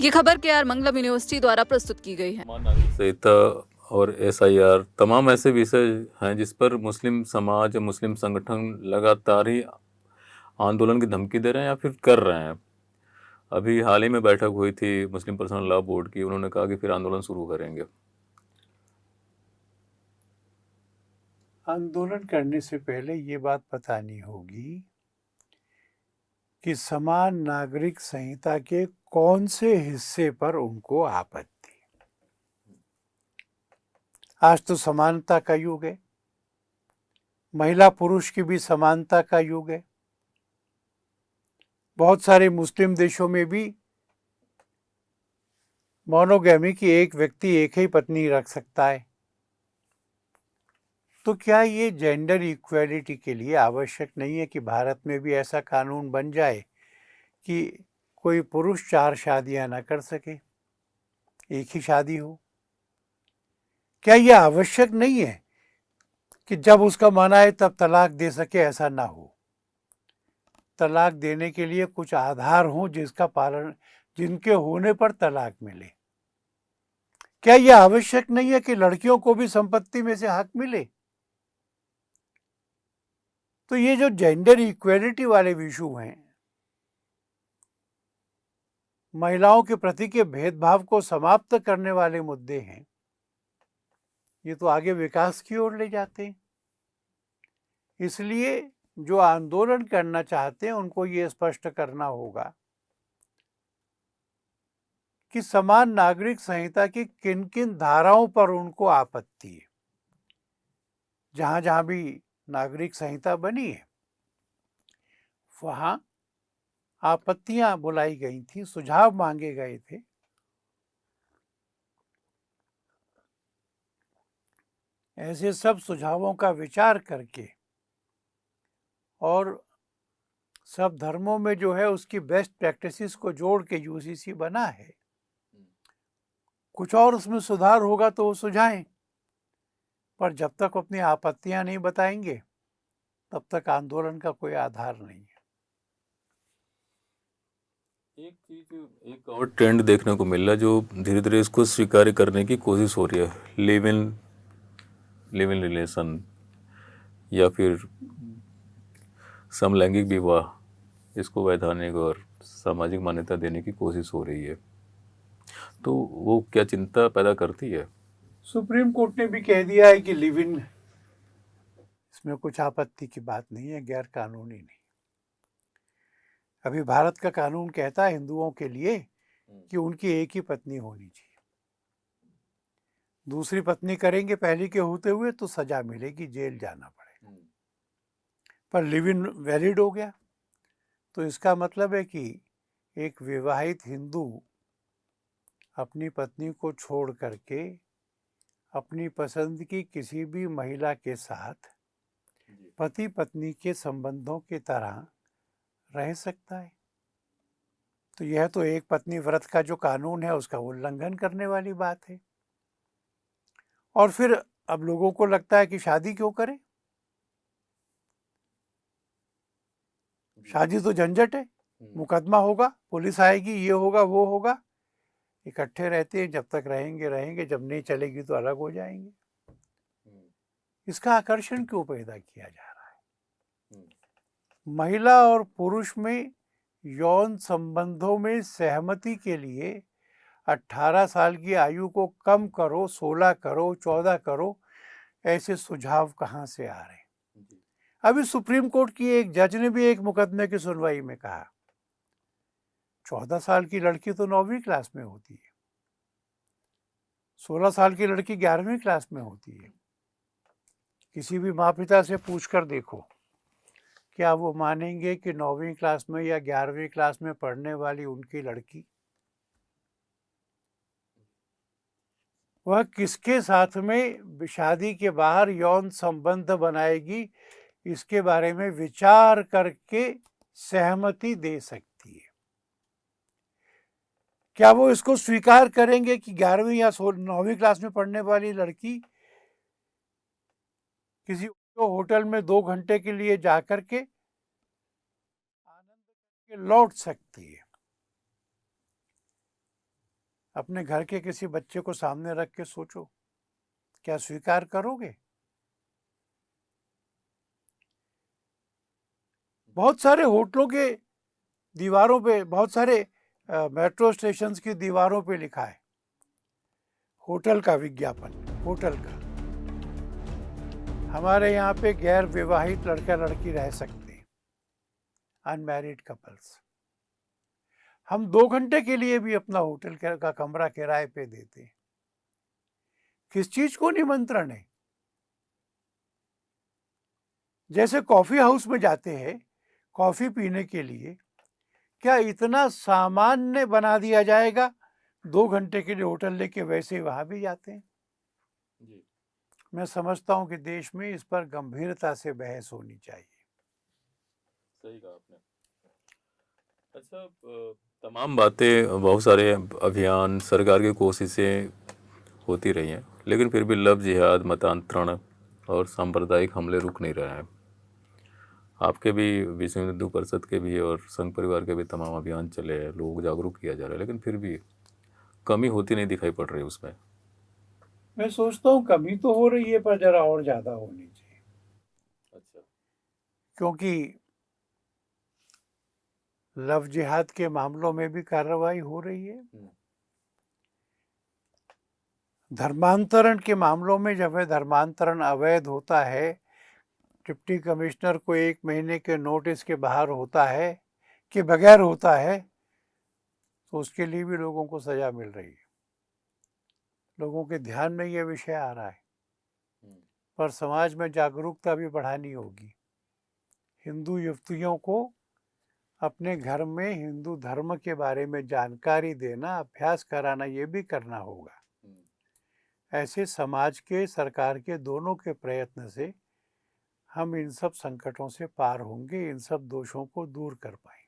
ये खबर केआर मंगलम यूनिवर्सिटी द्वारा प्रस्तुत की गई है। संहिता और एसआईआर तमाम ऐसे विषय हैं जिस पर मुस्लिम समाज, मुस्लिम संगठन लगातार ही आंदोलन की धमकी दे रहे हैं या फिर कर रहे हैं। अभी हाल ही में बैठक हुई थी मुस्लिम पर्सनल लॉ बोर्ड की, उन्होंने कहा कि फिर आंदोलन शुरू करेंगे। आंदोलन करने से पहले ये बात बतानी होगी कि समान नागरिक संहिता के कौन से हिस्से पर उनको आपत्ति। आज तो समानता का युग है, महिला पुरुष की भी समानता का युग है। बहुत सारे मुस्लिम देशों में भी मोनोगैमी की एक व्यक्ति एक ही पत्नी रख सकता है। तो क्या ये जेंडर इक्वेलिटी के लिए आवश्यक नहीं है कि भारत में भी ऐसा कानून बन जाए कि कोई पुरुष 4 शादियां ना कर सके, एक ही शादी हो? क्या यह आवश्यक नहीं है कि जब उसका मन आए तब तलाक दे सके? ऐसा ना हो। तलाक देने के लिए कुछ आधार हो जिसका पालन, जिनके होने पर तलाक मिले। क्या यह आवश्यक नहीं है कि लड़कियों को भी संपत्ति में से हक मिले? तो ये जो जेंडर इक्वेलिटी वाले इशू हैं, महिलाओं के प्रति के भेदभाव को समाप्त करने वाले मुद्दे हैं, ये तो आगे विकास की ओर ले जाते हैं। इसलिए जो आंदोलन करना चाहते हैं उनको ये स्पष्ट करना होगा कि समान नागरिक संहिता की किन किन धाराओं पर उनको आपत्ति है। जहां जहां भी नागरिक संहिता बनी है वहां आपत्तियां बुलाई गई थी, सुझाव मांगे गए थे। ऐसे सब सुझावों का विचार करके और सब धर्मों में जो है उसकी बेस्ट प्रैक्टिसेस को जोड़ के यूसीसी बना है। कुछ और उसमें सुधार होगा तो वो सुझाएं, पर जब तक अपनी आपत्तियां नहीं बताएंगे तब तक आंदोलन का कोई आधार नहीं है। एक और ट्रेंड देखने को मिल रहा है जो धीरे धीरे इसको स्वीकार करने की कोशिश हो रही है। लिव इन रिलेशन या फिर समलैंगिक विवाह, इसको वैधानिक और सामाजिक मान्यता देने की कोशिश हो रही है। तो वो क्या चिंता पैदा करती है? सुप्रीम कोर्ट ने भी कह दिया है कि लिव इन, इसमें कुछ आपत्ति की बात नहीं है, गैर कानूनी नहीं। अभी भारत का कानून कहता है हिंदुओं के लिए कि उनकी एक ही पत्नी होनी चाहिए। दूसरी पत्नी करेंगे पहली के होते हुए तो सजा मिलेगी, जेल जाना पड़ेगा। पर लिव इन वैलिड हो गया तो इसका मतलब है कि एक विवाहित हिंदू अपनी पत्नी को छोड़ करके अपनी पसंद की किसी भी महिला के साथ पति पत्नी के संबंधों की तरह रह सकता है। तो यह तो एक पत्नी व्रत का जो कानून है उसका उल्लंघन करने वाली बात है। और फिर अब लोगों को लगता है कि शादी क्यों करें, शादी तो झंझट है, मुकदमा होगा, पुलिस आएगी, ये होगा वो होगा। इकट्ठे रहते हैं, जब तक रहेंगे रहेंगे, जब नहीं चलेगी तो अलग हो जाएंगे। इसका आकर्षण क्यों पैदा किया जा रहा है? महिला और पुरुष में यौन संबंधों में सहमति के लिए 18 साल की आयु को कम करो, 16 करो, 14 करो, ऐसे सुझाव कहाँ से आ रहे हैं? अभी सुप्रीम कोर्ट की एक जज ने भी एक मुकदमे की सुनवाई में कहा 14 साल की लड़की तो 9वीं क्लास में होती है, 16 साल की लड़की 11वीं क्लास में होती है। किसी भी माँ पिता से पूछकर देखो, क्या वो मानेंगे कि 9वीं क्लास में या 11वीं क्लास में पढ़ने वाली उनकी लड़की वह किसके साथ में शादी के बाहर यौन संबंध बनाएगी, इसके बारे में विचार करके सहमति दे सकती है? क्या वो इसको स्वीकार करेंगे कि 11वीं या 9वीं क्लास में पढ़ने वाली लड़की किसी होटल में 2 घंटे के लिए जाकर के आनंद करके लौट सकती है? अपने घर के किसी बच्चे को सामने रख के सोचो, क्या स्वीकार करोगे? बहुत सारे होटलों के दीवारों पे, बहुत सारे मेट्रो स्टेशंस की दीवारों पे लिखा है होटल का विज्ञापन, होटल का। हमारे यहाँ पे गैर विवाहित लड़का लड़की रह सकते हैं, अनमैरिड कपल्स। हम 2 घंटे के लिए भी अपना होटल का कमरा किराए पे देते हैं। किस चीज को निमंत्रण है? जैसे कॉफी हाउस में जाते हैं कॉफी पीने के लिए, क्या इतना सामान्य बना दिया जाएगा 2 घंटे के लिए होटल लेके वैसे वहां भी जाते हैं? जी। मैं समझता हूं कि देश में इस पर गंभीरता से बहस होनी चाहिए। सही कहा आपने। अच्छा, तमाम बातें, बहुत सारे अभियान, सरकार की कोशिशें होती रही हैं, लेकिन फिर भी लव जिहाद, मतांतरण और सांप्रदायिक हमले रुक नहीं रहे हैं। आपके भी, विश्व हिंदू परिषद के भी और संघ परिवार के भी तमाम अभियान चले हैं, लोग जागरूक किया जा रहा है, लेकिन फिर भी कमी होती नहीं दिखाई पड़ रही उसमें। मैं सोचता हूँ कमी तो हो रही है, पर जरा और ज्यादा होनी चाहिए। अच्छा। क्योंकि लव जिहाद के मामलों में भी कार्रवाई हो रही है। धर्मांतरण के मामलों में जब धर्मांतरण अवैध होता है, डिप्टी कमिश्नर को 1 महीने के नोटिस के बाहर होता है कि बगैर होता है, तो उसके लिए भी लोगों को सजा मिल रही है। लोगों के ध्यान में यह विषय आ रहा है, पर समाज में जागरूकता भी बढ़ानी होगी। हिंदू युवतियों को अपने घर में हिंदू धर्म के बारे में जानकारी देना, अभ्यास कराना, ये भी करना होगा। ऐसे समाज के, सरकार के, दोनों के प्रयत्न से हम इन सब संकटों से पार होंगे, इन सब दोषों को दूर कर पाएंगे।